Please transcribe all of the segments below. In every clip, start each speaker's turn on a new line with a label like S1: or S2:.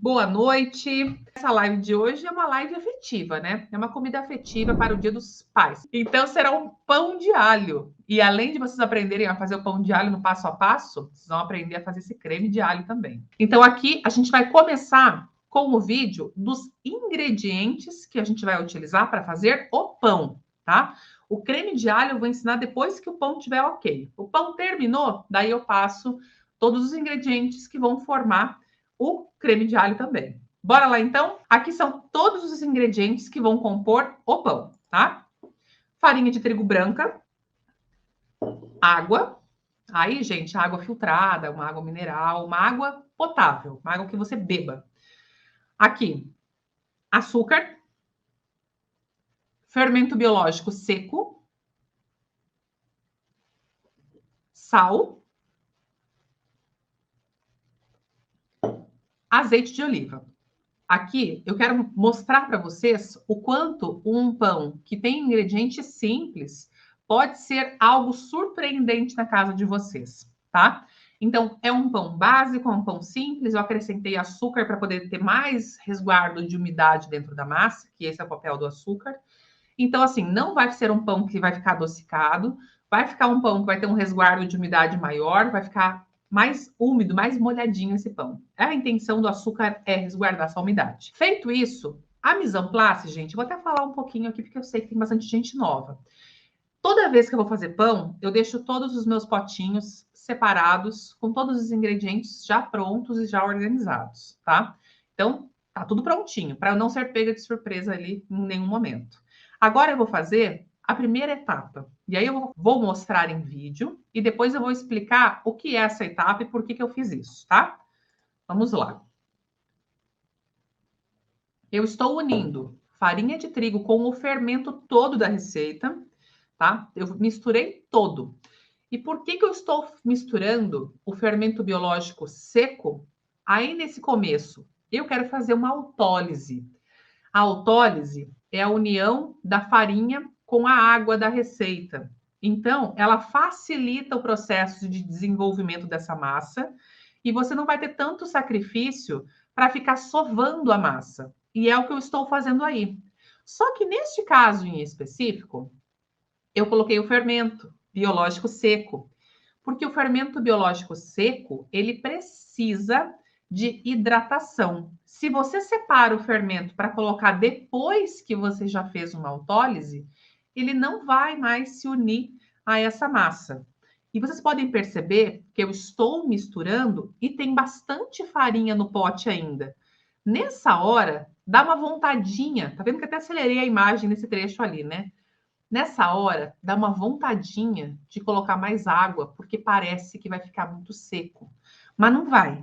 S1: Boa noite. Essa live de hoje é uma live afetiva, né? É uma comida afetiva para o Dia dos Pais. Então será um pão de alho. E além de vocês aprenderem a fazer o pão de alho no passo a passo, vocês vão aprender a fazer esse creme de alho também. Então aqui a gente vai começar com o vídeo dos ingredientes que a gente vai utilizar para fazer o pão, tá? O creme de alho eu vou ensinar depois que o pão estiver ok. O pão terminou, daí eu passo todos os ingredientes que vão formar o creme de alho também. Bora lá então? Aqui são todos os ingredientes que vão compor o pão, tá? Farinha de trigo branca, água. Aí, gente, água filtrada, uma água mineral, uma água potável, uma água que você beba. Aqui, açúcar, fermento biológico seco, sal, azeite de oliva. Aqui eu quero mostrar para vocês o quanto um pão que tem ingredientes simples pode ser algo surpreendente na casa de vocês, tá? Então, é um pão básico, é um pão simples. Eu acrescentei açúcar para poder ter mais resguardo de umidade dentro da massa, que esse é o papel do açúcar. Então, assim, não vai ser um pão que vai ficar adocicado, vai ficar um pão que vai ter um resguardo de umidade maior, vai ficar mais úmido, mais molhadinho esse pão. A intenção do açúcar é resguardar essa umidade. Feito isso, a mise en place, gente, vou até falar um pouquinho aqui, porque eu sei que tem bastante gente nova. Toda vez que eu vou fazer pão, eu deixo todos os meus potinhos separados, com todos os ingredientes já prontos e já organizados, tá? Então, tá tudo prontinho, para eu não ser pega de surpresa ali em nenhum momento. Agora eu vou fazer a primeira etapa. E aí eu vou mostrar em vídeo e depois eu vou explicar o que é essa etapa e por que eu fiz isso, tá? Vamos lá. Eu estou unindo farinha de trigo com o fermento todo da receita, tá? Eu misturei todo. E por que eu estou misturando o fermento biológico seco aí nesse começo? Eu quero fazer uma autólise. A autólise é a união da farinha com a água da receita. Então, ela facilita o processo de desenvolvimento dessa massa e você não vai ter tanto sacrifício para ficar sovando a massa. E é o que eu estou fazendo aí. Só que neste caso em específico, eu coloquei o fermento biológico seco, porque o fermento biológico seco, ele precisa de hidratação. Se você separa o fermento para colocar depois que você já fez uma autólise, ele não vai mais se unir a essa massa. E vocês podem perceber que eu estou misturando e tem bastante farinha no pote ainda. Nessa hora, dá uma vontadinha, tá vendo que até acelerei a imagem nesse trecho ali, né? Nessa hora, dá uma vontadinha de colocar mais água, porque parece que vai ficar muito seco. Mas não vai.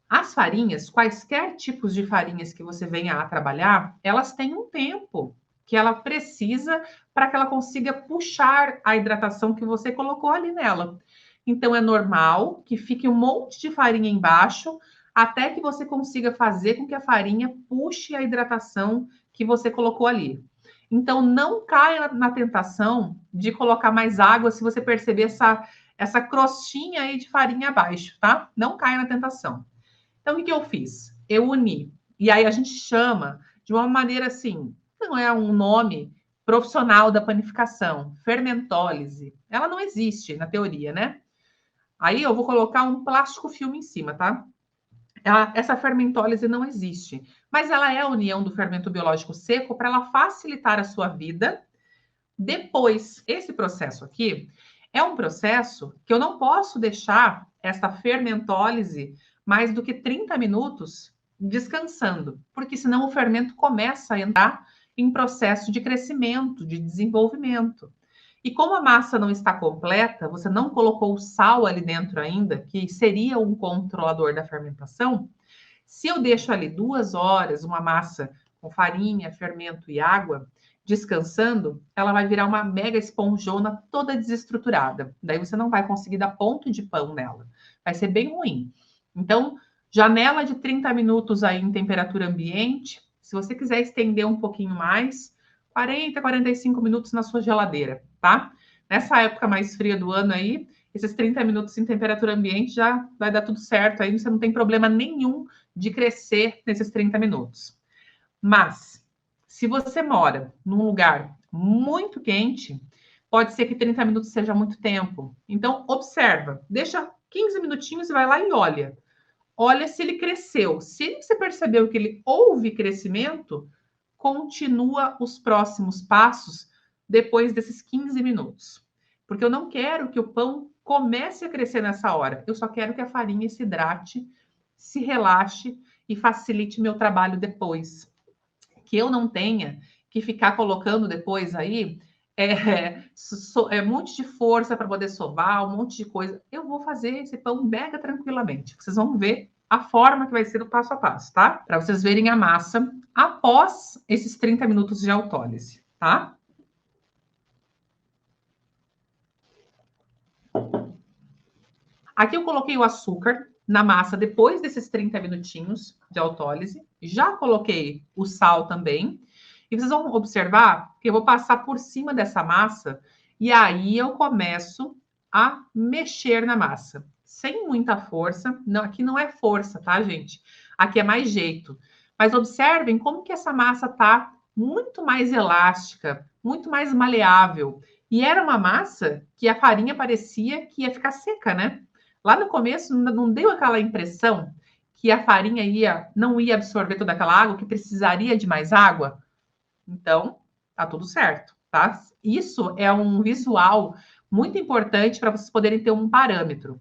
S1: As farinhas, quaisquer tipos de farinhas que você venha a trabalhar, elas têm um tempo que ela precisa para que ela consiga puxar a hidratação que você colocou ali nela. Então, é normal que fique um monte de farinha embaixo, até que você consiga fazer com que a farinha puxe a hidratação que você colocou ali. Então, não caia na tentação de colocar mais água se você perceber essa crostinha aí de farinha abaixo, tá? Não caia na tentação. Então, o que eu fiz? Eu uni. E aí a gente chama de uma maneira assim, não é um nome profissional da panificação, fermentólise. Ela não existe na teoria, né? Aí eu vou colocar um plástico filme em cima, tá? Essa fermentólise não existe, mas ela é a união do fermento biológico seco para ela facilitar a sua vida. Depois, esse processo aqui é um processo que eu não posso deixar essa fermentólise mais do que 30 minutos descansando, porque senão o fermento começa a entrar em processo de crescimento, de desenvolvimento. E como a massa não está completa, você não colocou o sal ali dentro ainda, que seria um controlador da fermentação, se eu deixo ali 2 horas uma massa com farinha, fermento e água descansando, ela vai virar uma mega esponjona toda desestruturada. Daí você não vai conseguir dar ponto de pão nela. Vai ser bem ruim. Então, janela de 30 minutos aí em temperatura ambiente. Se você quiser estender um pouquinho mais, 40, 45 minutos na sua geladeira, tá? Nessa época mais fria do ano aí, esses 30 minutos em temperatura ambiente já vai dar tudo certo. Aí você não tem problema nenhum de crescer nesses 30 minutos. Mas, se você mora num lugar muito quente, pode ser que 30 minutos seja muito tempo. Então, observa, deixa 15 minutinhos e vai lá e olha. Olha se ele cresceu. Se você percebeu que ele houve crescimento, continua os próximos passos depois desses 15 minutos. Porque eu não quero que o pão comece a crescer nessa hora. Eu só quero que a farinha se hidrate, se relaxe e facilite meu trabalho depois. Que eu não tenha que ficar colocando depois aí um monte de força para poder sovar, um monte de coisa. Eu vou fazer esse pão mega tranquilamente. Vocês vão ver a forma que vai ser o passo a passo, tá? Para vocês verem a massa após esses 30 minutos de autólise, tá? Aqui eu coloquei o açúcar na massa depois desses 30 minutinhos de autólise. Já coloquei o sal também. E vocês vão observar que eu vou passar por cima dessa massa e aí eu começo a mexer na massa. Sem muita força. Não, aqui não é força, tá, gente? Aqui é mais jeito. Mas observem como que essa massa tá muito mais elástica, muito mais maleável. E era uma massa que a farinha parecia que ia ficar seca, né? Lá no começo não deu aquela impressão que a farinha não ia absorver toda aquela água, que precisaria de mais água? Então, tá tudo certo, tá? Isso é um visual muito importante para vocês poderem ter um parâmetro.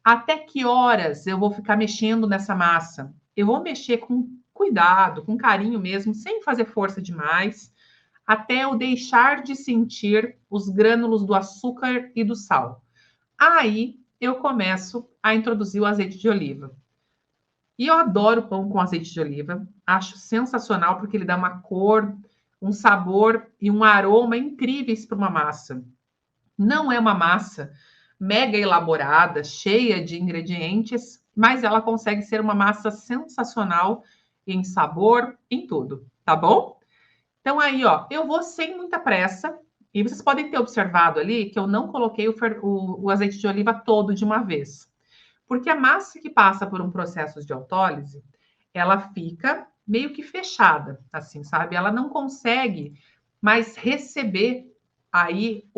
S1: Até que horas eu vou ficar mexendo nessa massa? Eu vou mexer com cuidado, com carinho mesmo, sem fazer força demais, até eu deixar de sentir os grânulos do açúcar e do sal. Aí eu começo a introduzir o azeite de oliva. E eu adoro pão com azeite de oliva, acho sensacional porque ele dá uma cor, um sabor e um aroma incríveis para uma massa. Não é uma massa mega elaborada, cheia de ingredientes, mas ela consegue ser uma massa sensacional em sabor, em tudo, tá bom? Então aí, ó, eu vou sem muita pressa. E vocês podem ter observado ali que eu não coloquei o azeite de oliva todo de uma vez. Porque a massa que passa por um processo de autólise, ela fica meio que fechada, assim, sabe? Ela não consegue mais receber aí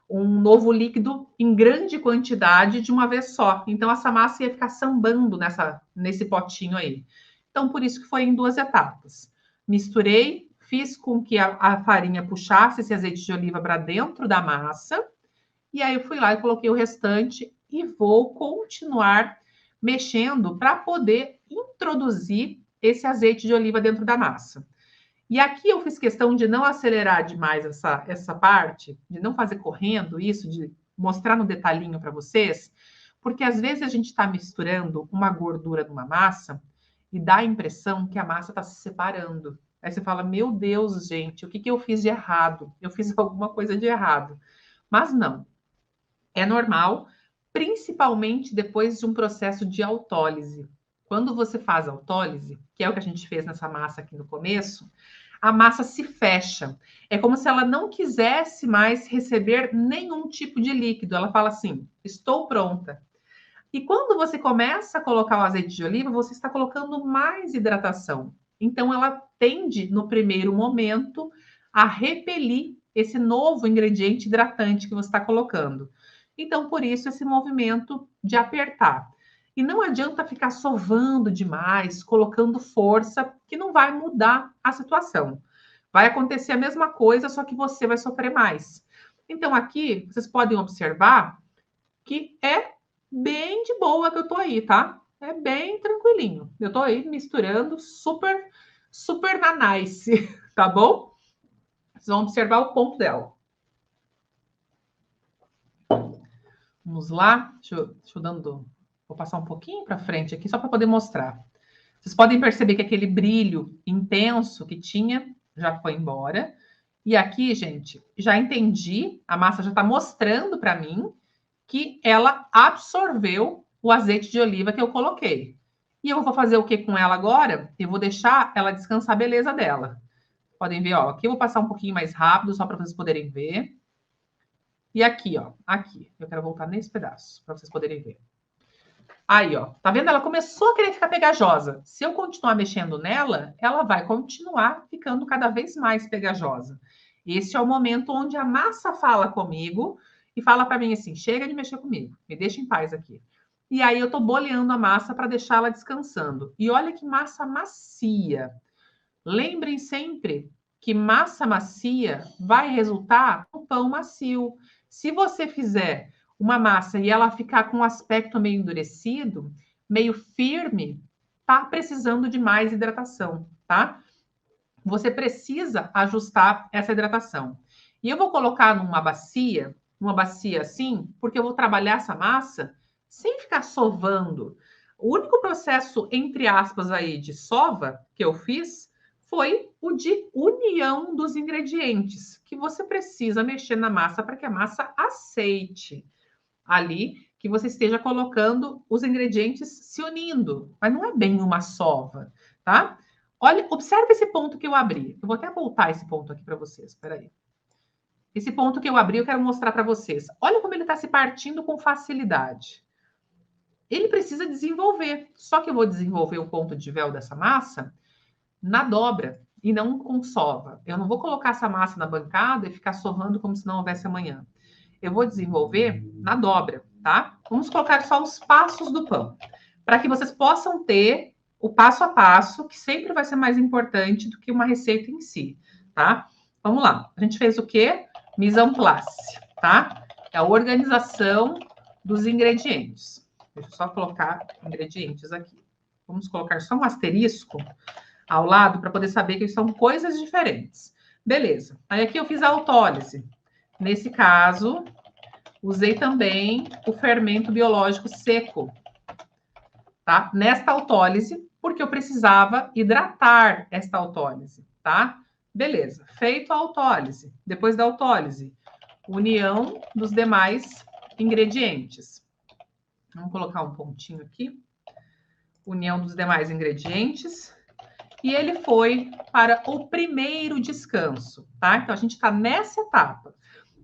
S1: um novo líquido em grande quantidade de uma vez só. Então, essa massa ia ficar sambando nesse potinho aí. Então, por isso que foi em 2 etapas. Misturei, fiz com que a farinha puxasse esse azeite de oliva para dentro da massa, e aí eu fui lá e coloquei o restante e vou continuar mexendo para poder introduzir esse azeite de oliva dentro da massa. E aqui eu fiz questão de não acelerar demais essa parte, de não fazer correndo isso, de mostrar no detalhinho para vocês, porque às vezes a gente está misturando uma gordura numa massa e dá a impressão que a massa está se separando. Aí você fala, meu Deus, gente, o que eu fiz de errado? Eu fiz alguma coisa de errado. Mas não, é normal, principalmente depois de um processo de autólise. Quando você faz autólise, que é o que a gente fez nessa massa aqui no começo, a massa se fecha. É como se ela não quisesse mais receber nenhum tipo de líquido. Ela fala assim: estou pronta. E quando você começa a colocar o azeite de oliva, você está colocando mais hidratação. Então, ela tende, no primeiro momento, a repelir esse novo ingrediente hidratante que você está colocando. Então, por isso, esse movimento de apertar. E não adianta ficar sovando demais, colocando força, que não vai mudar a situação. Vai acontecer a mesma coisa, só que você vai sofrer mais. Então, aqui, vocês podem observar que é bem de boa que eu tô aí, tá? É bem tranquilinho. Eu tô aí misturando super, super na nice, tá bom? Vocês vão observar o ponto dela. Vamos lá. Deixa eu dando... Vou passar um pouquinho para frente aqui, só para poder mostrar. Vocês podem perceber que aquele brilho intenso que tinha já foi embora. E aqui, gente, já entendi. A massa já está mostrando para mim que ela absorveu o azeite de oliva que eu coloquei. E eu vou fazer o que com ela agora? Eu vou deixar ela descansar a beleza dela. Podem ver, ó, aqui eu vou passar um pouquinho mais rápido, só para vocês poderem ver. E aqui, ó, aqui. Eu quero voltar nesse pedaço, para vocês poderem ver. Aí, ó, tá vendo? Ela começou a querer ficar pegajosa. Se eu continuar mexendo nela, ela vai continuar ficando cada vez mais pegajosa. Esse é o momento onde a massa fala comigo e fala para mim assim: chega de mexer comigo, me deixa em paz aqui. E aí eu tô boleando a massa para deixá-la descansando. E olha que massa macia. Lembrem sempre que massa macia vai resultar no pão macio. Se você fizer uma massa e ela ficar com um aspecto meio endurecido, meio firme, tá precisando de mais hidratação, tá? Você precisa ajustar essa hidratação. E eu vou colocar numa bacia assim, porque eu vou trabalhar essa massa sem ficar sovando. O único processo, entre aspas, aí de sova que eu fiz foi o de união dos ingredientes, que você precisa mexer na massa para que a massa aceite ali que você esteja colocando os ingredientes se unindo, mas não é bem uma sova, tá? Olha, observe esse ponto que eu abri. Eu vou até voltar esse ponto aqui para vocês. Espera aí. Esse ponto que eu abri, eu quero mostrar para vocês. Olha como ele está se partindo com facilidade. Ele precisa desenvolver. Só que eu vou desenvolver o ponto de véu dessa massa na dobra e não com sova. Eu não vou colocar essa massa na bancada e ficar sovando como se não houvesse amanhã. Eu vou desenvolver na dobra, tá? Vamos colocar só os passos do pão, para que vocês possam ter o passo a passo, que sempre vai ser mais importante do que uma receita em si, tá? Vamos lá. A gente fez o quê? Mise en place, tá? É a organização dos ingredientes. Deixa eu só colocar ingredientes aqui. Vamos colocar só um asterisco ao lado para poder saber que são coisas diferentes. Beleza. Aí aqui eu fiz a autólise. Nesse caso, usei também o fermento biológico seco, tá? Nesta autólise, porque eu precisava hidratar esta autólise, tá? Beleza. Feito a autólise. Depois da autólise, união dos demais ingredientes. Vamos colocar um pontinho aqui. União dos demais ingredientes. E ele foi para o primeiro descanso, tá? Então, a gente está nessa etapa.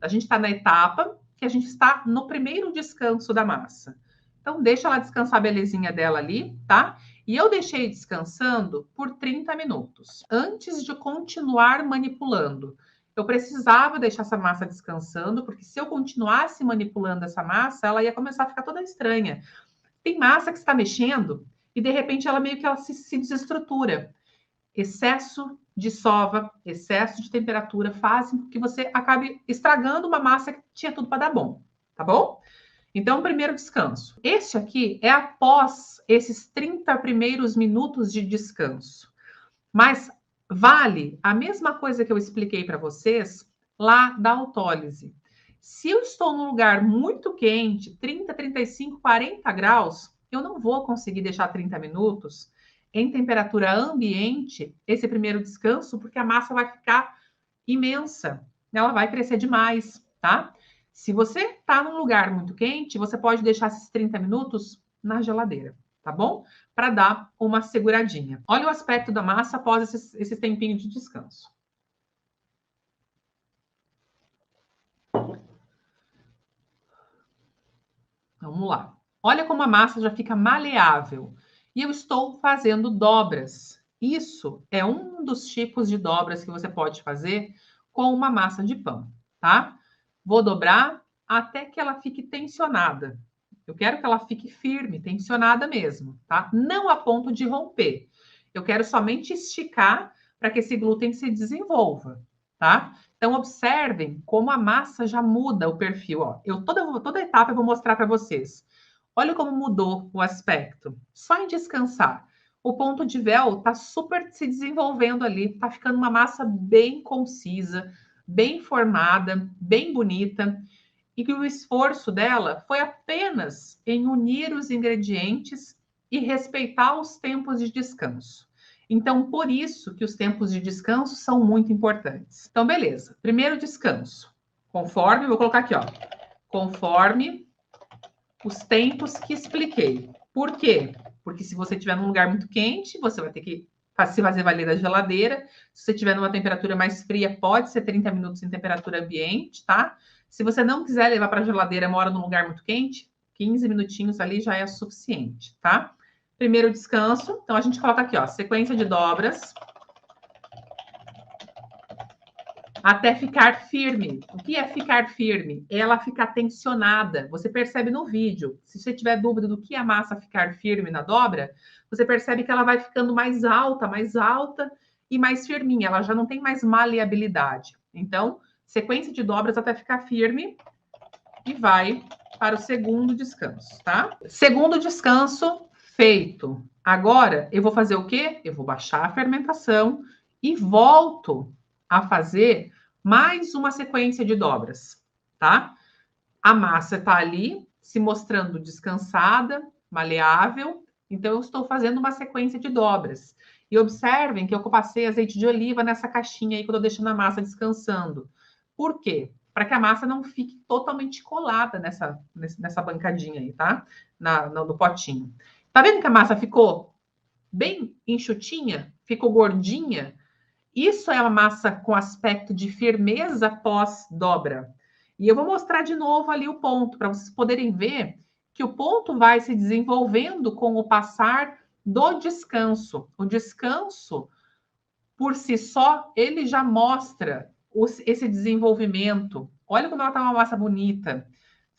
S1: A gente está na etapa que a gente está no primeiro descanso da massa. Então, deixa ela descansar a belezinha dela ali, tá? E eu deixei descansando por 30 minutos, antes de continuar manipulando. Eu precisava deixar essa massa descansando, porque se eu continuasse manipulando essa massa, ela ia começar a ficar toda estranha. Tem massa que está mexendo e, de repente, ela meio que ela se desestrutura. Excesso de sova, excesso de temperatura fazem com que você acabe estragando uma massa que tinha tudo para dar bom, tá bom? Então, primeiro descanso. Este aqui é após esses 30 primeiros minutos de descanso. Mas vale a mesma coisa que eu expliquei para vocês lá da autólise. Se eu estou num lugar muito quente, 30, 35, 40 graus, eu não vou conseguir deixar 30 minutos em temperatura ambiente esse primeiro descanso, porque a massa vai ficar imensa, ela vai crescer demais, tá? Se você está num lugar muito quente, você pode deixar esses 30 minutos na geladeira, tá bom? Para dar uma seguradinha. Olha o aspecto da massa após esse tempinho de descanso. Vamos lá. Olha como a massa já fica maleável. E eu estou fazendo dobras. Isso é um dos tipos de dobras que você pode fazer com uma massa de pão, tá? Vou dobrar até que ela fique tensionada. Eu quero que ela fique firme, tensionada mesmo, tá? Não a ponto de romper. Eu quero somente esticar para que esse glúten se desenvolva, tá? Então, observem como a massa já muda o perfil. Ó. Toda etapa eu vou mostrar para vocês. Olha como mudou o aspecto. Só em descansar. O ponto de véu está super se desenvolvendo ali. Está ficando uma massa bem concisa, bem formada, bem bonita. E que o esforço dela foi apenas em unir os ingredientes e respeitar os tempos de descanso. Então, por isso que os tempos de descanso são muito importantes. Então, beleza. Primeiro descanso. Conforme, vou colocar aqui, ó. Conforme os tempos que expliquei. Por quê? Porque se você estiver num lugar muito quente, você vai ter que se fazer valer da geladeira. Se você estiver numa temperatura mais fria, pode ser 30 minutos em temperatura ambiente, tá? Se você não quiser levar para a geladeira, mora num lugar muito quente, 15 minutinhos ali já é suficiente, tá? Primeiro descanso, então a gente coloca aqui, ó, sequência de dobras até ficar firme. O que é ficar firme? Ela ficar tensionada. Você percebe no vídeo. Se você tiver dúvida do que é a massa ficar firme na dobra, você percebe que ela vai ficando mais alta e mais firminha. Ela já não tem mais maleabilidade. Então, sequência de dobras até ficar firme e vai para o segundo descanso, tá? Segundo descanso feito. Agora, eu vou fazer o quê? Eu vou baixar a fermentação e volto a fazer mais uma sequência de dobras, tá? A massa está ali se mostrando descansada, maleável, então eu estou fazendo uma sequência de dobras. E observem que eu passei azeite de oliva nessa caixinha aí quando eu deixo a massa descansando. Por quê? Para que a massa não fique totalmente colada nessa bancadinha aí, tá? No potinho. Tá vendo que a massa ficou bem enxutinha? Ficou gordinha? Isso é uma massa com aspecto de firmeza pós-dobra. E eu vou mostrar de novo ali o ponto, para vocês poderem ver que o ponto vai se desenvolvendo com o passar do descanso. O descanso, por si só, ele já mostra esse desenvolvimento. Olha como ela tá uma massa bonita,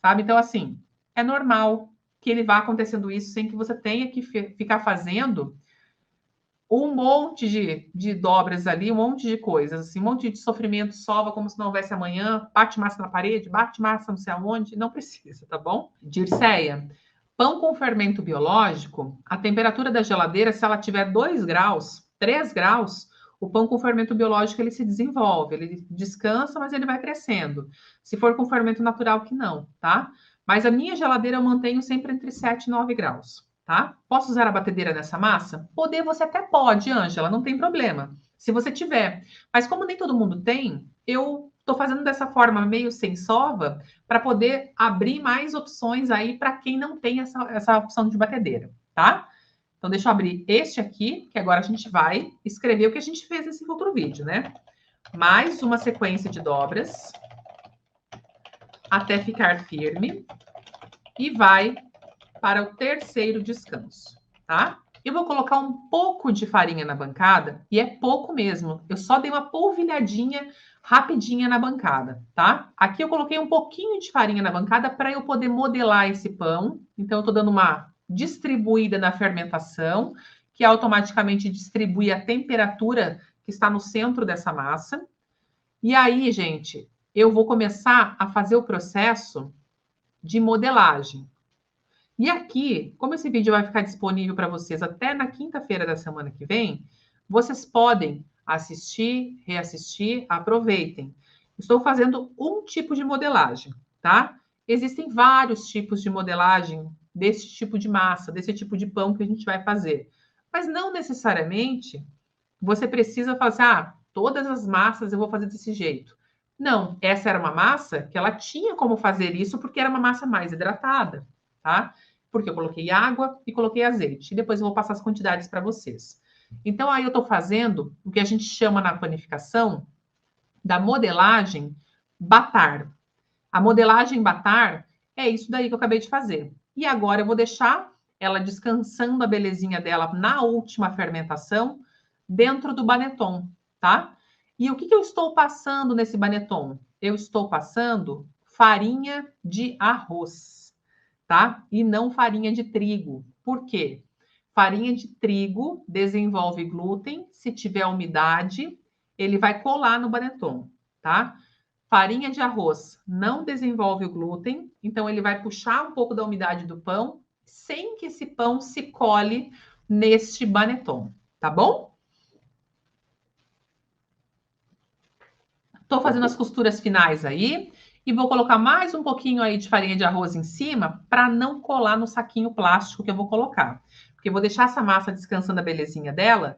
S1: sabe? Então, assim, é normal que ele vá acontecendo isso sem que você tenha que ficar fazendo um monte de dobras ali, um monte de coisas, assim, um monte de sofrimento, sova como se não houvesse amanhã, bate massa na parede, bate massa não sei aonde, não precisa, tá bom? Dirceia, pão com fermento biológico, a temperatura da geladeira, se ela tiver 2 graus, 3 graus, o pão com fermento biológico, ele se desenvolve, ele descansa, mas ele vai crescendo. Se for com fermento natural, que não, tá? Mas a minha geladeira eu mantenho sempre entre 7 e 9 graus. Tá? Posso usar a batedeira nessa massa? Poder você até pode, Ângela, não tem problema. Se você tiver. Mas como nem todo mundo tem, eu estou fazendo dessa forma meio sem sova para poder abrir mais opções aí para quem não tem essa opção de batedeira, tá? Então, deixa eu abrir este aqui, que agora a gente vai escrever o que a gente fez nesse outro vídeo, né? Mais uma sequência de dobras até ficar firme e vai para o terceiro descanso, tá? Eu vou colocar um pouco de farinha na bancada, e é pouco mesmo. Eu só dei uma polvilhadinha rapidinha na bancada, tá? Aqui eu coloquei um pouquinho de farinha na bancada para eu poder modelar esse pão. Então, eu tô dando uma distribuída na fermentação, que automaticamente distribui a temperatura que está no centro dessa massa. E aí, gente, eu vou começar a fazer o processo de modelagem. E aqui, como esse vídeo vai ficar disponível para vocês até na quinta-feira da semana que vem, vocês podem assistir, reassistir, aproveitem. Estou fazendo um tipo de modelagem, tá? Existem vários tipos de modelagem desse tipo de massa, desse tipo de pão que a gente vai fazer. Mas não necessariamente você precisa fazer, todas as massas eu vou fazer desse jeito. Não, essa era uma massa que ela tinha como fazer isso porque era uma massa mais hidratada, tá? Porque eu coloquei água e coloquei azeite. E depois eu vou passar as quantidades para vocês. Então, aí eu estou fazendo o que a gente chama na panificação da modelagem Batar. A modelagem Batar é isso daí que eu acabei de fazer. E agora eu vou deixar ela descansando a belezinha dela na última fermentação dentro do baneton, tá? E o que eu estou passando nesse baneton? Eu estou passando farinha de arroz, tá? E não farinha de trigo. Por quê? Farinha de trigo desenvolve glúten, se tiver umidade, ele vai colar no baneton, tá? Farinha de arroz não desenvolve o glúten, então ele vai puxar um pouco da umidade do pão, sem que esse pão se cole neste baneton, tá bom? Estou fazendo as costuras finais aí e vou colocar mais um pouquinho aí de farinha de arroz em cima para não colar no saquinho plástico que eu vou colocar. Porque eu vou deixar essa massa descansando a belezinha dela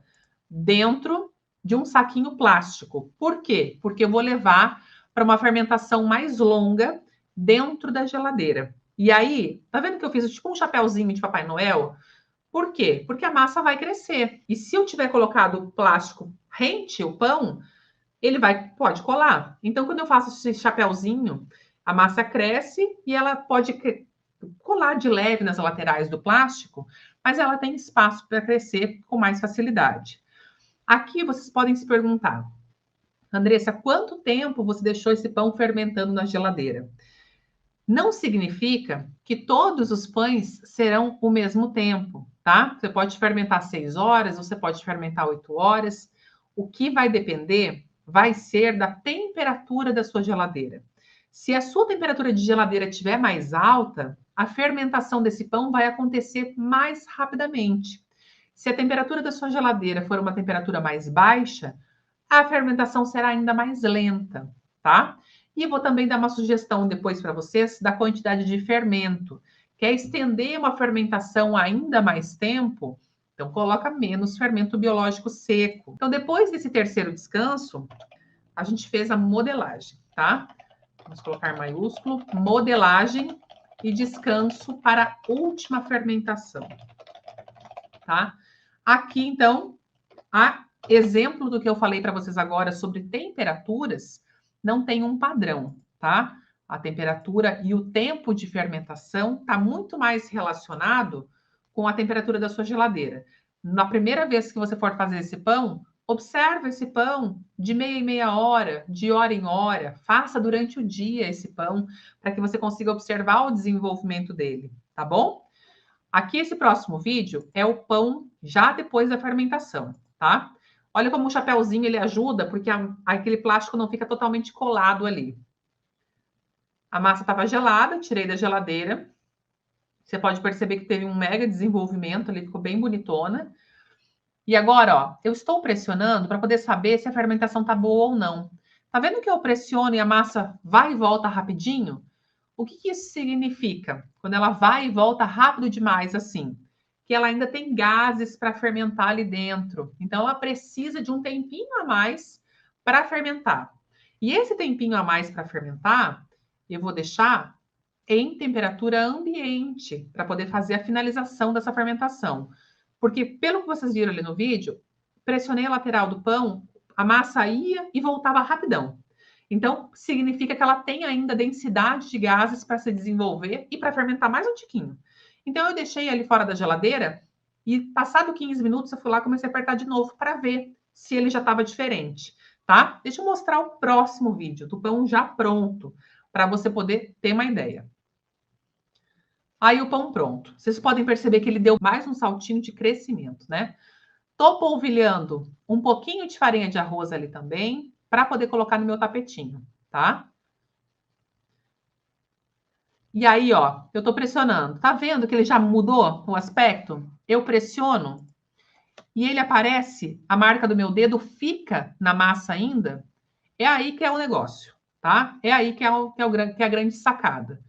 S1: dentro de um saquinho plástico. Por quê? Porque eu vou levar para uma fermentação mais longa dentro da geladeira. E aí, tá vendo que eu fiz tipo um chapéuzinho de Papai Noel? Por quê? Porque a massa vai crescer. E se eu tiver colocado o plástico rente, o pão, ele pode colar. Então, quando eu faço esse chapéuzinho, a massa cresce e ela pode colar de leve nas laterais do plástico, mas ela tem espaço para crescer com mais facilidade. Aqui vocês podem se perguntar, Andressa, quanto tempo você deixou esse pão fermentando na geladeira? Não significa que todos os pães serão o mesmo tempo, tá? Você pode fermentar 6 horas, você pode fermentar 8 horas. O que vai depender vai ser da temperatura da sua geladeira. Se a sua temperatura de geladeira estiver mais alta, a fermentação desse pão vai acontecer mais rapidamente. Se a temperatura da sua geladeira for uma temperatura mais baixa, a fermentação será ainda mais lenta, tá? E vou também dar uma sugestão depois para vocês da quantidade de fermento. Quer estender uma fermentação ainda mais tempo? Então, coloca menos fermento biológico seco. Então, depois desse terceiro descanso, a gente fez a modelagem, tá? Vamos colocar maiúsculo, modelagem e descanso para a última fermentação, tá? Aqui, então, a exemplo do que eu falei para vocês agora sobre temperaturas, não tem um padrão, tá? A temperatura e o tempo de fermentação está muito mais relacionado com a temperatura da sua geladeira. Na primeira vez que você for fazer esse pão, observe esse pão de meia em meia hora, de hora em hora, faça durante o dia esse pão, para que você consiga observar o desenvolvimento dele, tá bom? Aqui, esse próximo vídeo é o pão já depois da fermentação, tá? Olha como o chapéuzinho ele ajuda, porque aquele plástico não fica totalmente colado ali. A massa estava gelada, tirei da geladeira. Você pode perceber que teve um mega desenvolvimento ali, ficou bem bonitona. E agora, ó, eu estou pressionando para poder saber se a fermentação está boa ou não. Tá vendo que eu pressiono e a massa vai e volta rapidinho? O que isso significa? Quando ela vai e volta rápido demais assim, que ela ainda tem gases para fermentar ali dentro. Então, ela precisa de um tempinho a mais para fermentar. E esse tempinho a mais para fermentar, eu vou deixar em temperatura ambiente para poder fazer a finalização dessa fermentação. Porque, pelo que vocês viram ali no vídeo, pressionei a lateral do pão, a massa ia e voltava rapidão. Então, significa que ela tem ainda densidade de gases para se desenvolver e para fermentar mais um tiquinho. Então, eu deixei ele fora da geladeira e, passado 15 minutos, eu fui lá e comecei a apertar de novo para ver se ele já estava diferente, tá? Deixa eu mostrar o próximo vídeo do pão já pronto, para você poder ter uma ideia. Aí, o pão pronto. Vocês podem perceber que ele deu mais um saltinho de crescimento, né? Tô polvilhando um pouquinho de farinha de arroz ali também, para poder colocar no meu tapetinho, tá? E aí, ó, eu tô pressionando. Tá vendo que ele já mudou o aspecto? Eu pressiono e ele aparece, a marca do meu dedo fica na massa ainda. É aí que é o negócio, tá? É aí que é a grande sacada.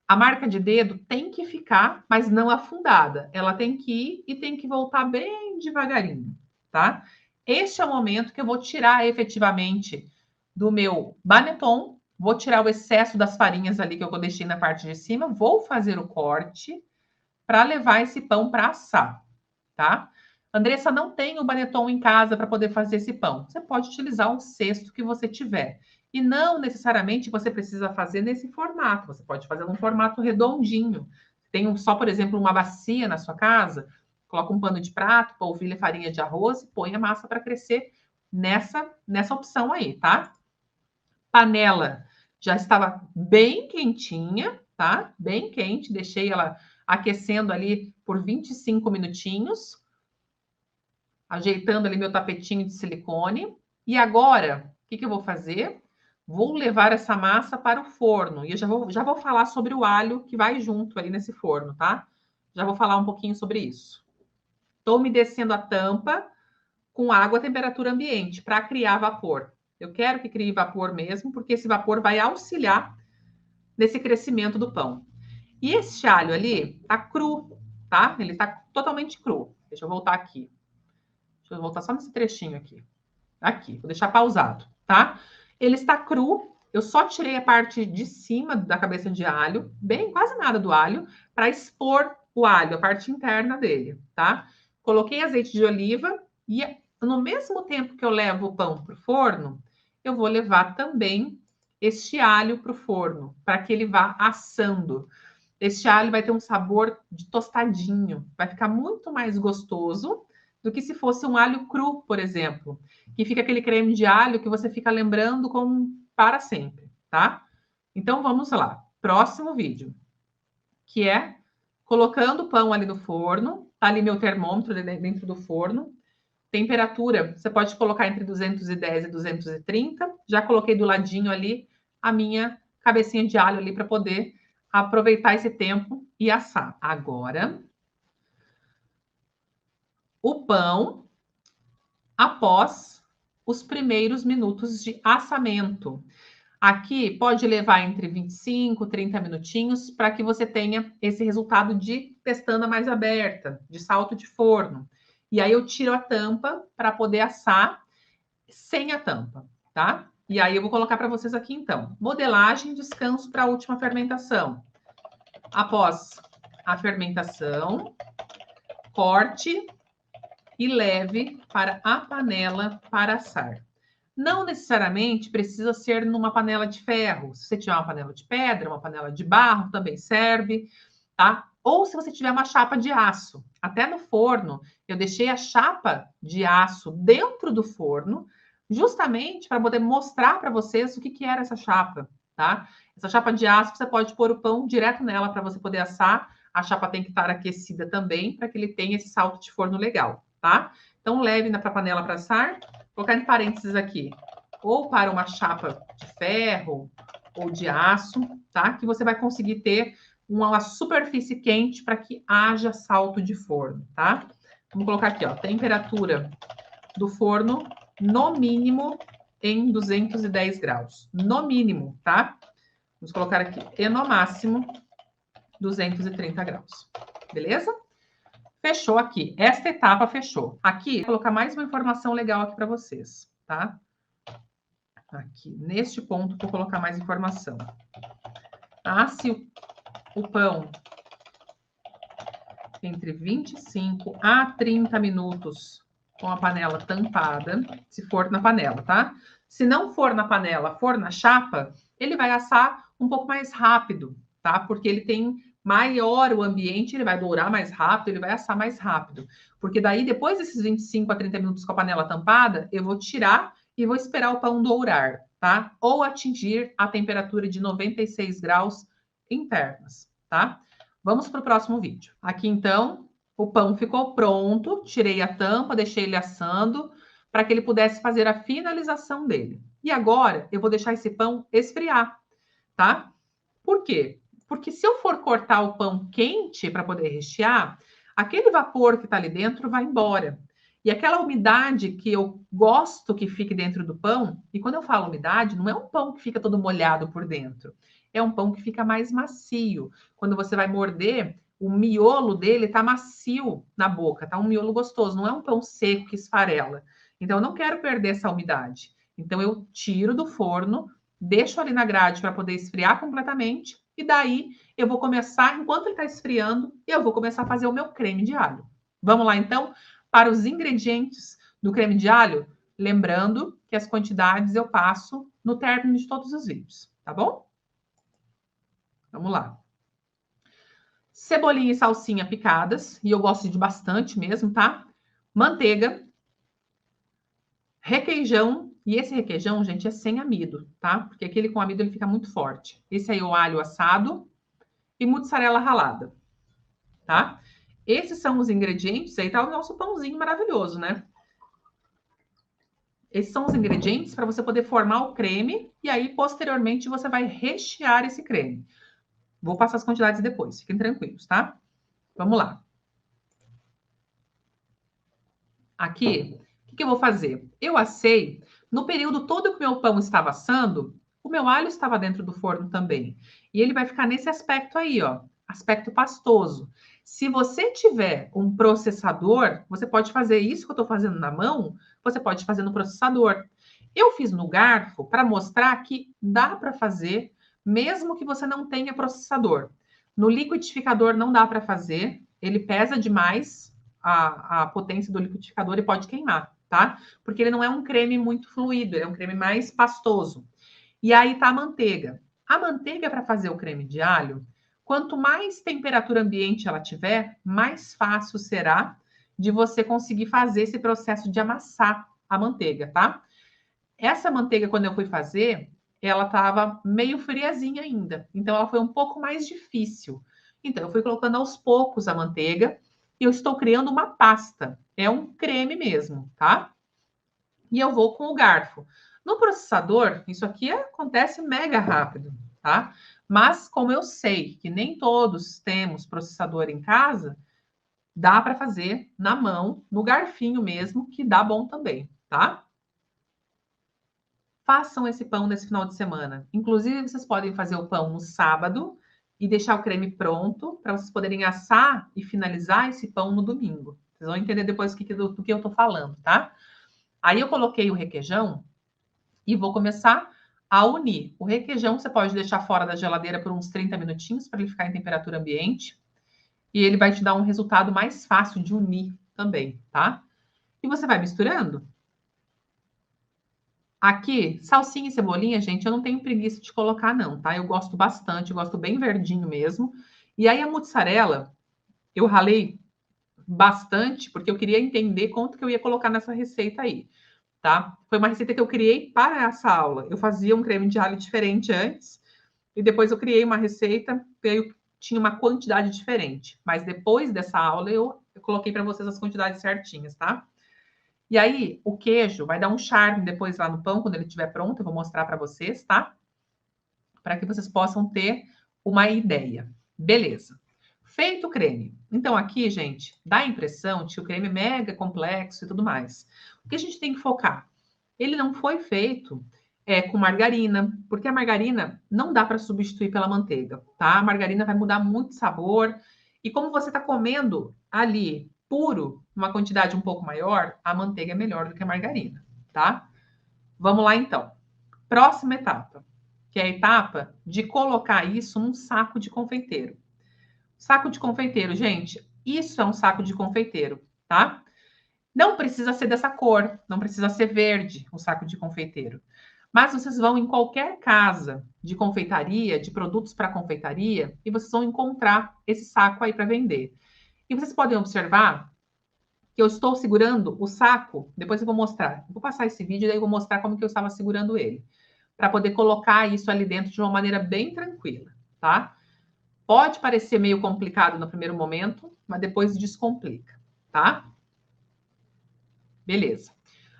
S1: A marca de dedo tem que ficar, mas não afundada. Ela tem que ir e tem que voltar bem devagarinho, tá? Este é o momento que eu vou tirar efetivamente do meu baneton, vou tirar o excesso das farinhas ali que eu deixei na parte de cima, vou fazer o corte para levar esse pão para assar, tá? Andressa, não tem o baneton em casa para poder fazer esse pão. Você pode utilizar um cesto que você tiver. E não necessariamente você precisa fazer nesse formato. Você pode fazer num formato redondinho. Tem só, por exemplo, uma bacia na sua casa, coloca um pano de prato, polvilha farinha de arroz e põe a massa para crescer nessa opção aí, tá? Panela já estava bem quentinha, tá? Bem quente, deixei ela aquecendo ali por 25 minutinhos, ajeitando ali meu tapetinho de silicone. E agora, o que eu vou fazer? Vou levar essa massa para o forno. E eu já vou falar sobre o alho que vai junto ali nesse forno, tá? Já vou falar um pouquinho sobre isso. Estou umedecendo a tampa com água a temperatura ambiente para criar vapor. Eu quero que crie vapor mesmo, porque esse vapor vai auxiliar nesse crescimento do pão. E esse alho ali tá cru, tá? Ele tá totalmente cru. Deixa eu voltar aqui. Deixa eu voltar só nesse trechinho aqui. Aqui, vou deixar pausado, tá? Ele está cru. Eu só tirei a parte de cima da cabeça de alho, bem quase nada do alho, para expor o alho, a parte interna dele, tá? Coloquei azeite de oliva e no mesmo tempo que eu levo o pão para o forno, eu vou levar também este alho para o forno, para que ele vá assando. Este alho vai ter um sabor de tostadinho, vai ficar muito mais gostoso do que se fosse um alho cru, por exemplo, que fica aquele creme de alho que você fica lembrando para sempre, tá? Então vamos lá, próximo vídeo, que é colocando o pão ali no forno, tá ali meu termômetro dentro do forno, temperatura, você pode colocar entre 210 e 230, já coloquei do ladinho ali a minha cabecinha de alho ali para poder aproveitar esse tempo e assar. Agora, o pão após os primeiros minutos de assamento. Aqui pode levar entre 25 e 30 minutinhos para que você tenha esse resultado de pestana mais aberta, de salto de forno. E aí eu tiro a tampa para poder assar sem a tampa, tá? E aí eu vou colocar para vocês aqui então. Modelagem, descanso para a última fermentação. Após a fermentação, corte e leve para a panela para assar. Não necessariamente precisa ser numa panela de ferro. Se você tiver uma panela de pedra, uma panela de barro, também serve, tá? Ou se você tiver uma chapa de aço. Até no forno, eu deixei a chapa de aço dentro do forno, justamente para poder mostrar para vocês o que era essa chapa, tá? Essa chapa de aço, você pode pôr o pão direto nela para você poder assar. A chapa tem que estar aquecida também, para que ele tenha esse salto de forno legal, tá? Então, leve para a panela para assar. Vou colocar em parênteses aqui, ou para uma chapa de ferro ou de aço, tá? Que você vai conseguir ter uma superfície quente para que haja salto de forno, tá? Vamos colocar aqui, ó, temperatura do forno no mínimo em 210 graus. No mínimo, tá? Vamos colocar aqui, e no máximo 230 graus. Beleza? Fechou aqui. Esta etapa fechou. Aqui, vou colocar mais uma informação legal aqui para vocês, tá? Aqui, neste ponto, vou colocar mais informação. Asse o pão entre 25 a 30 minutos com a panela tampada, se for na panela, tá? Se não for na panela, for na chapa, ele vai assar um pouco mais rápido, tá? Porque ele tem maior o ambiente, ele vai dourar mais rápido, ele vai assar mais rápido. Porque daí, depois desses 25 a 30 minutos com a panela tampada, eu vou tirar e vou esperar o pão dourar, tá? Ou atingir a temperatura de 96 graus internas, tá? Vamos para o próximo vídeo. Aqui, então, o pão ficou pronto, tirei a tampa, deixei ele assando, para que ele pudesse fazer a finalização dele. E agora, eu vou deixar esse pão esfriar, tá? Por quê? Porque se eu for cortar o pão quente para poder rechear, aquele vapor que está ali dentro vai embora. E aquela umidade que eu gosto que fique dentro do pão, e quando eu falo umidade, não é um pão que fica todo molhado por dentro. É um pão que fica mais macio. Quando você vai morder, o miolo dele tá macio na boca, tá um miolo gostoso, não é um pão seco que esfarela. Então, eu não quero perder essa umidade. Então, eu tiro do forno, deixo ali na grade para poder esfriar completamente, e daí eu vou começar, enquanto ele está esfriando, eu vou começar a fazer o meu creme de alho. Vamos lá, então, para os ingredientes do creme de alho, lembrando que as quantidades eu passo no término de todos os vídeos, tá bom? Vamos lá. Cebolinha e salsinha picadas, e eu gosto de bastante mesmo, tá? Manteiga, requeijão, e esse requeijão, gente, é sem amido, tá? Porque aquele com amido ele fica muito forte. Esse aí é o alho assado e mussarela ralada, tá? Esses são os ingredientes, aí tá o nosso pãozinho maravilhoso, né? Esses são os ingredientes para você poder formar o creme e aí, posteriormente, você vai rechear esse creme. Vou passar as quantidades depois, fiquem tranquilos, tá? Vamos lá. Aqui, o que eu vou fazer? Eu assei, no período todo que o meu pão estava assando, o meu alho estava dentro do forno também. E ele vai ficar nesse aspecto aí, ó, aspecto pastoso. Se você tiver um processador, você pode fazer isso que eu estou fazendo na mão, você pode fazer no processador. Eu fiz no garfo para mostrar que dá para fazer, mesmo que você não tenha processador. No liquidificador não dá para fazer, ele pesa demais a potência do liquidificador e pode queimar, tá? Porque ele não é um creme muito fluido, ele é um creme mais pastoso. E aí tá a manteiga. A manteiga para fazer o creme de alho, Quanto mais temperatura ambiente ela tiver, mais fácil será de você conseguir fazer esse processo de amassar a manteiga, tá? Essa manteiga, quando eu fui fazer, ela estava meio friazinha ainda. Então, ela foi um pouco mais difícil. Então, eu fui colocando aos poucos a manteiga e eu estou criando uma pasta. É um creme mesmo, tá? E eu vou com o garfo. No processador, isso aqui acontece mega rápido, tá? Mas, como eu sei que nem todos temos processador em casa, dá para fazer na mão, no garfinho mesmo, que dá bom também, tá? Façam esse pão nesse final de semana. Inclusive, vocês podem fazer o pão no sábado e deixar o creme pronto para vocês poderem assar e finalizar esse pão no domingo. Vocês vão entender depois do que eu estou falando, tá? Aí eu coloquei o requeijão e vou começar a unir. O requeijão você pode deixar fora da geladeira por uns 30 minutinhos para ele ficar em temperatura ambiente. E ele vai te dar um resultado mais fácil de unir também, tá? E você vai misturando. Aqui, salsinha e cebolinha, gente, eu não tenho preguiça de colocar, não, tá? Eu gosto bastante, eu gosto bem verdinho mesmo. E aí a mussarela, eu ralei bastante, porque eu queria entender quanto que eu ia colocar nessa receita aí, tá? Foi uma receita que eu criei para essa aula. Eu fazia um creme de alho diferente antes, e depois eu criei uma receita, que eu tinha uma quantidade diferente. Mas depois dessa aula, eu coloquei para vocês as quantidades certinhas, tá? E aí, o queijo vai dar um charme depois lá no pão, quando ele estiver pronto. Eu vou mostrar para vocês, tá? Para que vocês possam ter uma ideia. Beleza. Feito o creme. Então, aqui, gente, dá a impressão de que o creme é mega complexo e tudo mais. O que a gente tem que focar? Ele não foi feito com margarina, porque a margarina não dá para substituir pela manteiga, tá? A margarina vai mudar muito o sabor. E como você está comendo ali puro, uma quantidade um pouco maior, a manteiga é melhor do que a margarina, tá? Vamos lá, então. Próxima etapa, que é a etapa de colocar isso num saco de confeiteiro. Saco de confeiteiro, gente, isso é um saco de confeiteiro, tá? Não precisa ser dessa cor, não precisa ser verde o saco de confeiteiro. Mas vocês vão em qualquer casa de confeitaria, de produtos para confeitaria, e vocês vão encontrar esse saco aí para vender. E vocês podem observar que eu estou segurando o saco, depois eu vou mostrar. Vou passar esse vídeo e daí eu vou mostrar como que eu estava segurando ele, para poder colocar isso ali dentro de uma maneira bem tranquila, tá? Pode parecer meio complicado no primeiro momento, mas depois descomplica, tá? Beleza.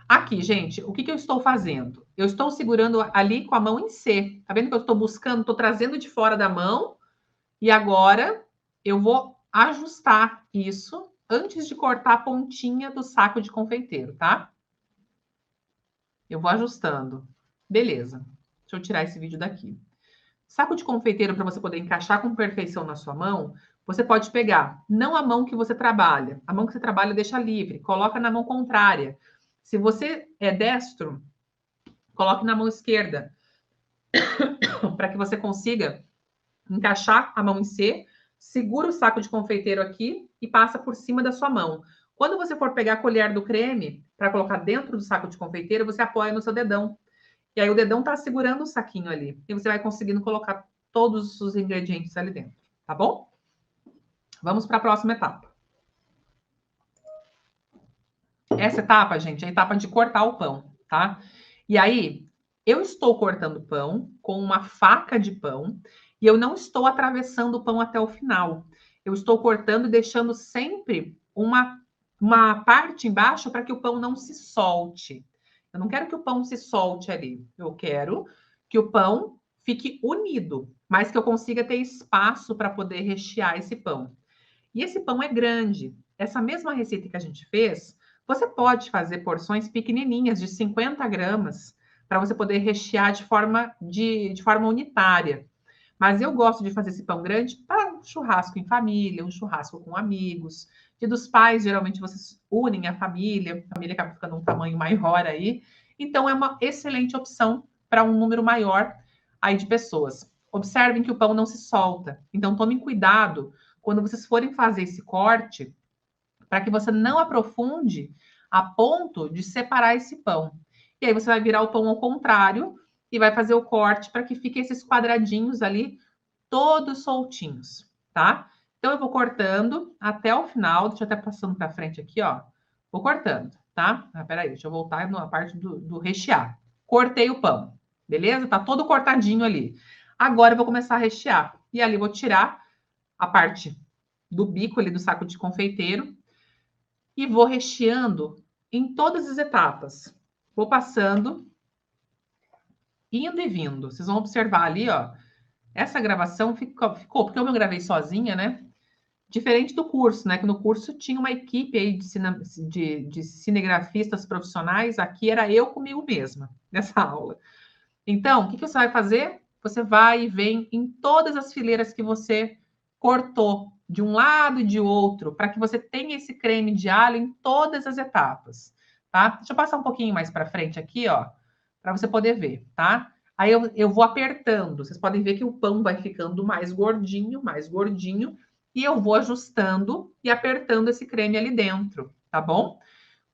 S1: Aqui, gente, o que que eu estou fazendo? Eu estou segurando ali com a mão em C. Tá vendo que eu estou buscando, estou trazendo de fora da mão e agora eu vou ajustar isso antes de cortar a pontinha do saco de confeiteiro, tá? Eu vou ajustando. Beleza. Deixa eu tirar esse vídeo daqui. Saco de confeiteiro, para você poder encaixar com perfeição na sua mão, você pode pegar não a mão que você trabalha. A mão que você trabalha deixa livre. Coloca na mão contrária. Se você é destro, coloque na mão esquerda, para que você consiga encaixar a mão em C, segura o saco de confeiteiro aqui e passa por cima da sua mão. Quando você for pegar a colher do creme para colocar dentro do saco de confeiteiro, você apoia no seu dedão. E aí o dedão tá segurando o saquinho ali. E você vai conseguindo colocar todos os ingredientes ali dentro, tá bom? Vamos para a próxima etapa. Essa etapa, gente, é a etapa de cortar o pão, tá? E aí, eu estou cortando pão com uma faca de pão e eu não estou atravessando o pão até o final. Eu estou cortando e deixando sempre uma parte embaixo para que o pão não se solte. Eu não quero que o pão se solte ali. Eu quero que o pão fique unido, mas que eu consiga ter espaço para poder rechear esse pão. E esse pão é grande. Essa mesma receita que a gente fez, você pode fazer porções pequenininhas de 50 gramas para você poder rechear de forma unitária. Mas eu gosto de fazer esse pão grande para um churrasco em família, um churrasco com amigos. Dia dos pais, geralmente vocês unem a família acaba ficando um tamanho maior aí. Então, é uma excelente opção para um número maior aí de pessoas. Observem que o pão não se solta. Então, tomem cuidado quando vocês forem fazer esse corte, para que você não aprofunde a ponto de separar esse pão. E aí você vai virar o pão ao contrário e vai fazer o corte para que fiquem esses quadradinhos ali todos soltinhos, tá? Então, eu vou cortando até o final. Deixa eu até passando para frente aqui, ó. Vou cortando, tá? Ah, peraí, deixa eu voltar na parte do rechear. Cortei o pão, beleza? Tá todo cortadinho ali. Agora eu vou começar a rechear. E ali eu vou tirar a parte do bico ali do saco de confeiteiro e vou recheando em todas as etapas. Vou passando, indo e vindo. Vocês vão observar ali, ó. Essa gravação ficou porque eu gravei sozinha, né? Diferente do curso, né? Que no curso tinha uma equipe aí de cinegrafistas profissionais, aqui era eu comigo mesma, nessa aula. Então, o que você vai fazer? Você vai e vem em todas as fileiras que você cortou, de um lado e de outro, para que você tenha esse creme de alho em todas as etapas, tá? Deixa eu passar um pouquinho mais para frente aqui, ó, para você poder ver, tá? Aí eu vou apertando. Vocês podem ver que o pão vai ficando mais gordinho, e eu vou ajustando e apertando esse creme ali dentro, tá bom?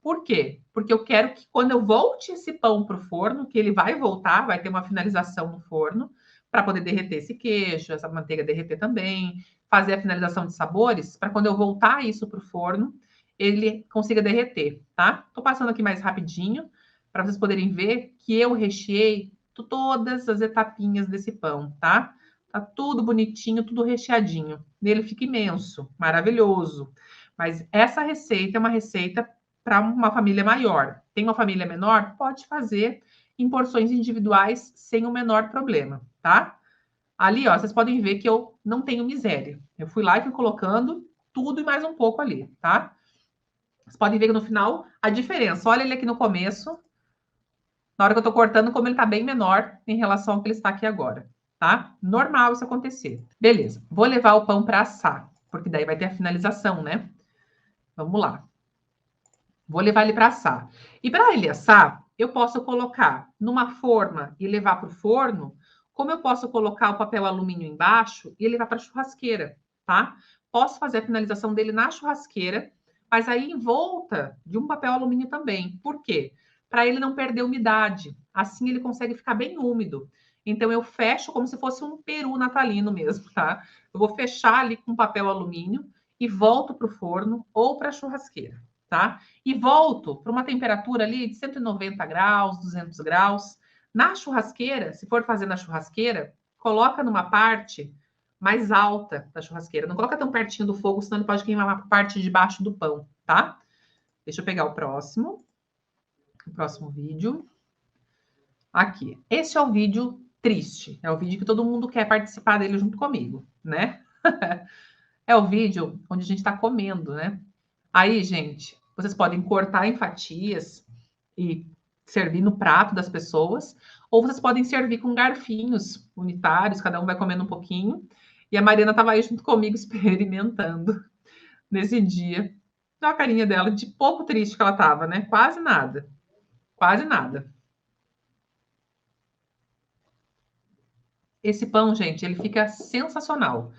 S1: Por quê? Porque eu quero que quando eu volte esse pão para o forno, que ele vai voltar, vai ter uma finalização no forno, para poder derreter esse queijo, essa manteiga derreter também, fazer a finalização de sabores, para quando eu voltar isso para o forno, ele consiga derreter, tá? Tô passando aqui mais rapidinho, para vocês poderem ver que eu recheei todas as etapinhas desse pão, tá? Tá tudo bonitinho, tudo recheadinho. Ele fica imenso, maravilhoso. Mas essa receita é uma receita para uma família maior. Tem uma família menor? Pode fazer em porções individuais sem o menor problema, tá? Ali, ó, vocês podem ver que eu não tenho miséria. Eu fui lá e fui colocando tudo e mais um pouco ali, tá? Vocês podem ver que no final a diferença. Olha ele aqui no começo, na hora que eu tô cortando, como ele tá bem menor em relação ao que ele está aqui agora, tá? Normal isso acontecer. Beleza, vou levar o pão para assar, porque daí vai ter a finalização, né? Vamos lá. Vou levar ele para assar. E para ele assar, eu posso colocar numa forma e levar para o forno, como eu posso colocar o papel alumínio embaixo e levar para a churrasqueira, tá? Posso fazer a finalização dele na churrasqueira, mas aí em volta de um papel alumínio também. Por quê? Para ele não perder umidade. Assim ele consegue ficar bem úmido. Então eu fecho como se fosse um peru natalino mesmo, tá? Eu vou fechar ali com papel alumínio e volto para o forno ou para a churrasqueira, tá? E volto para uma temperatura ali de 190 graus, 200 graus. Na churrasqueira, se for fazer na churrasqueira, coloca numa parte mais alta da churrasqueira. Não coloca tão pertinho do fogo, senão ele pode queimar a parte de baixo do pão, tá? Deixa eu pegar o próximo vídeo. Aqui. Esse é o vídeo triste. É o vídeo que todo mundo quer participar dele junto comigo, né? É o vídeo onde a gente está comendo, né? Aí, gente, vocês podem cortar em fatias e servir no prato das pessoas, ou vocês podem servir com garfinhos unitários, cada um vai comendo um pouquinho. E a Mariana estava aí junto comigo experimentando nesse dia. Olha a carinha dela, de pouco triste que ela estava, né? Quase nada. Quase nada. Esse pão, gente, ele fica sensacional.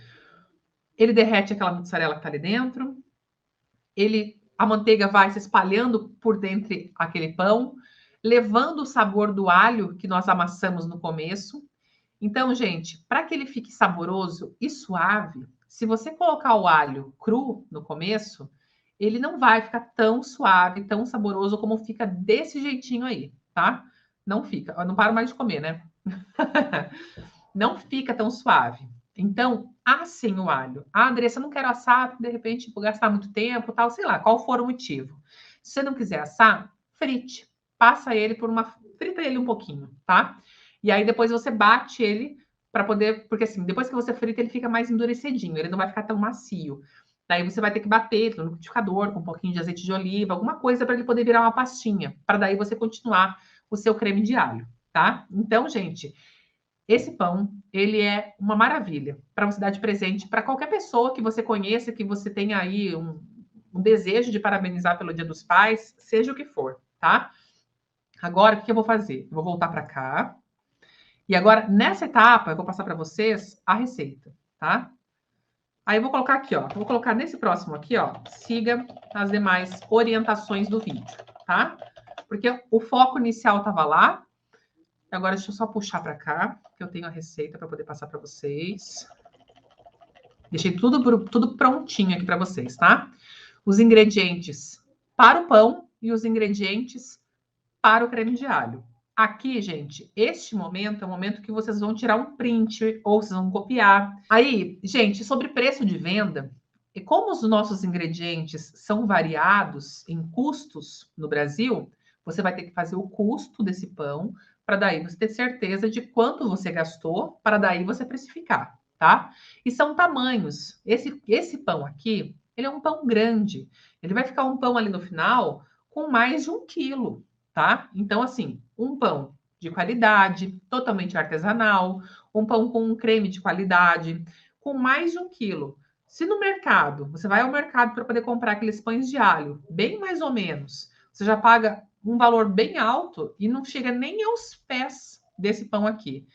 S1: Ele derrete aquela mussarela que está ali dentro, a manteiga vai se espalhando por dentro aquele pão, levando o sabor do alho que nós amassamos no começo. Então, gente, para que ele fique saboroso e suave, se você colocar o alho cru no começo, ele não vai ficar tão suave, tão saboroso como fica desse jeitinho aí, tá? Não fica. Eu não paro mais de comer, né? Não fica tão suave. Então, assem o alho. Ah, Andressa, eu não quero assar, de repente vou gastar muito tempo, tal, sei lá, qual for o motivo. Se você não quiser assar, frite. Passa ele por uma... Frita ele um pouquinho, tá? E aí depois você bate ele para poder... Porque assim, depois que você frita, ele fica mais endurecidinho, ele não vai ficar tão macio. Daí você vai ter que bater no liquidificador com um pouquinho de azeite de oliva, alguma coisa para ele poder virar uma pastinha, para daí você continuar o seu creme de alho, tá? Então, gente, esse pão, ele é uma maravilha para você dar de presente para qualquer pessoa que você conheça, que você tenha aí um desejo de parabenizar pelo Dia dos Pais, seja o que for, tá? Agora, o que eu vou fazer? Eu vou voltar para cá. E agora, nessa etapa, eu vou passar para vocês a receita, tá? Aí eu vou colocar aqui, ó. Vou colocar nesse próximo aqui, ó. Siga as demais orientações do vídeo, tá? Porque o foco inicial estava lá. Agora, deixa eu só puxar para cá, que eu tenho a receita para poder passar para vocês. Deixei tudo prontinho aqui para vocês, tá? Os ingredientes para o pão e os ingredientes para o creme de alho. Aqui, gente, este momento é o momento que vocês vão tirar um print ou vocês vão copiar. Aí, gente, sobre preço de venda, e como os nossos ingredientes são variados em custos no Brasil, você vai ter que fazer o custo desse pão para daí você ter certeza de quanto você gastou, para daí você precificar, tá? E são tamanhos. Esse pão aqui, ele é um pão grande. Ele vai ficar um pão ali no final com mais de 1 quilo, tá? Então, assim, um pão de qualidade, totalmente artesanal, um pão com um creme de qualidade, com mais de 1 quilo. Se no mercado, você vai ao mercado para poder comprar aqueles pães de alho, bem mais ou menos, você já paga um valor bem alto e não chega nem aos pés desse pão aqui.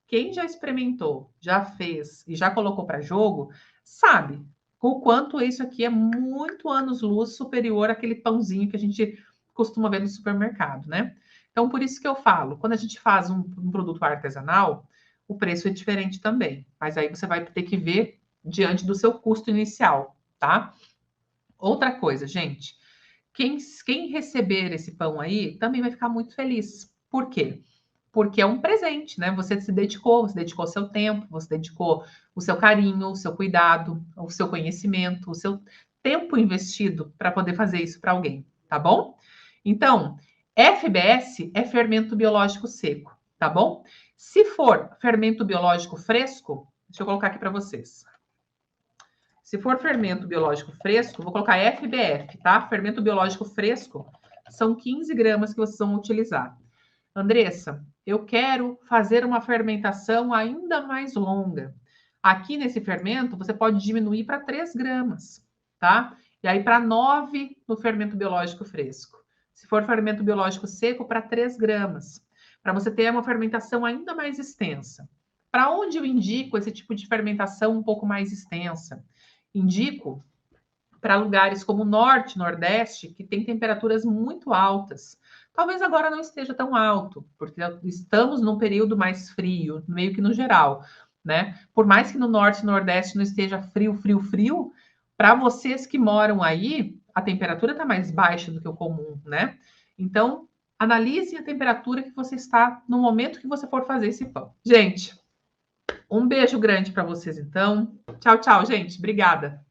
S1: Quem já experimentou, já fez e já colocou para jogo, sabe o quanto isso aqui é muito anos-luz superior àquele pãozinho que a gente costuma ver no supermercado, né? Então, por isso que eu falo, quando a gente faz um produto artesanal, o preço é diferente também. Mas aí você vai ter que ver diante do seu custo inicial, tá? Outra coisa, gente, quem receber esse pão aí também vai ficar muito feliz. Por quê? Porque é um presente, né? Você você dedicou seu tempo, você dedicou o seu carinho, o seu cuidado, o seu conhecimento, o seu tempo investido para poder fazer isso para alguém, tá bom? Então, FBS é fermento biológico seco, tá bom? Se for fermento biológico fresco, deixa eu colocar aqui para vocês. Se for fermento biológico fresco, vou colocar FBF, tá? Fermento biológico fresco são 15 gramas que vocês vão utilizar. Andressa, eu quero fazer uma fermentação ainda mais longa. Aqui nesse fermento, você pode diminuir para 3 gramas, tá? E aí para 9 no fermento biológico fresco. Se for fermento biológico seco, para 3 gramas. Para você ter uma fermentação ainda mais extensa. Para onde eu indico esse tipo de fermentação um pouco mais extensa? Indico para lugares como Norte, Nordeste, que tem temperaturas muito altas. Talvez agora não esteja tão alto, porque estamos num período mais frio, meio que no geral, né? Por mais que no Norte e Nordeste não esteja frio, frio, frio, para vocês que moram aí, a temperatura está mais baixa do que o comum, né? Então, analise a temperatura que você está no momento que você for fazer esse pão. Gente, um beijo grande para vocês, então. Tchau, tchau, gente. Obrigada.